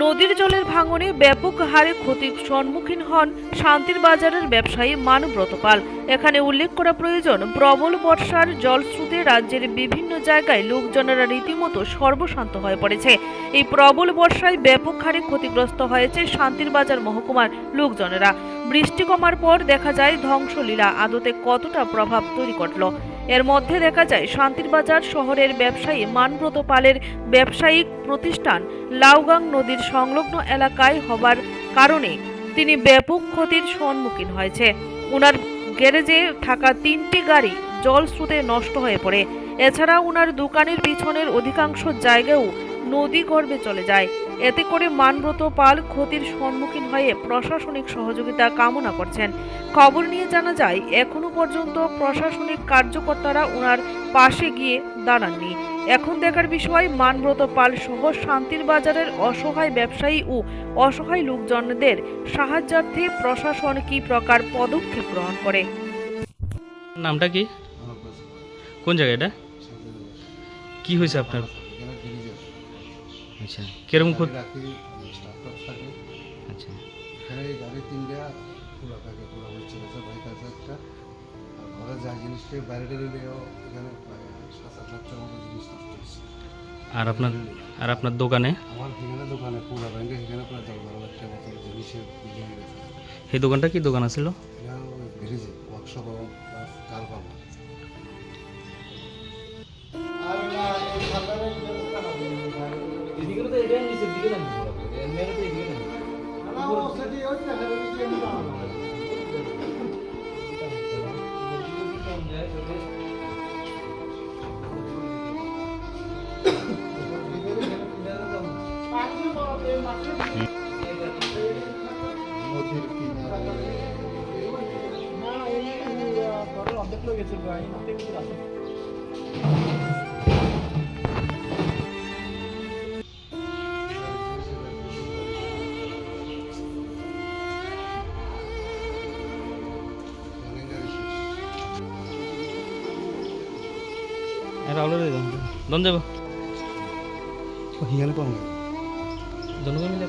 নদীর জলের ভাঙনে ব্যাপক হারে ক্ষতির সম্মুখীন হন শান্তির বাজারের ব্যবসায়ী মানব্রত পাল। এখানে উল্লেখ করা প্রয়োজন, প্রবল বর্ষার জলস্রোতে রাজ্যের বিভিন্ন জায়গায় লোকজনেরা রীতিমতো সর্বশান্ত হয়ে পড়েছে। এই প্রবল বর্ষায় ব্যাপক হারে ক্ষতিগ্রস্ত হয়েছে শান্তির বাজার মহকুমার লোকজনেরা। বৃষ্টি কমার পর দেখা যায় ধ্বংসলীলা আদতে কতটা প্রভাব তৈরি করল। এর মধ্যে দেখা যায় শান্তির বাজার শহরের ব্যবসায়ী মানব্রত পালের ব্যবসায়িক প্রতিষ্ঠান লাউগাং নদীর সংলগ্ন এলাকায় হবার কারণে তিনি ব্যাপক ক্ষতির সম্মুখীন হয়েছে। উনার গ্যারেজে থাকা 3টি গাড়ি জলস্রোতে নষ্ট হয়ে পড়ে। এছাড়া উনার দোকানের পিছনের অধিকাংশ জায়গাও নদী গর্ভে চলে যায়। এতে করে মানব্রত পাল ক্ষতির সম্মুখীন হয়ে প্রশাসনিক সহযোগিতা কামনা করছেন। খবর নিয়ে জানা যায়, এখনো পর্যন্ত প্রশাসনিক কার্যকর্তারা ওনার পাশে গিয়ে দাঁড়াননি। এখন দেখার বিষয়, মানব্রত পাল সহ শান্তির বাজারের অসহায় ব্যবসায়ী ও অসহায় লোকজনদের সাহায্যার্থে প্রশাসন কি প্রকার পদক্ষেপ গ্রহণ করে। নামটা কি? কোন জায়গা এটা? কি হয়েছে আপনার? আচ্ছা, কিরকম ক্ষতি? আচ্ছা, এখানে গাড়ি 3টা খোলা থাকে, খোলা হচ্ছে বাইক আছে একটা, আর ঘরে যা জিনিসটা বাইরে নিলেও এখানে প্রায় 7-8 লাখ টাকার মতো জিনিস নষ্ট হচ্ছে। আর আপনার দোকানে? আমার এখানে দোকানে পুরা ব্যাংকে এখানে প্রায় 10-12 লাখ টাকার মতো জিনিসের বিক্রি হয়ে গেছে। এই দোকানটা কি দোকান আছিল? এটা গ্যারেজে ওয়ার্কশপ এবং কার পাম্প। দন যাব হিয়ালে পাবো দনগো মিলে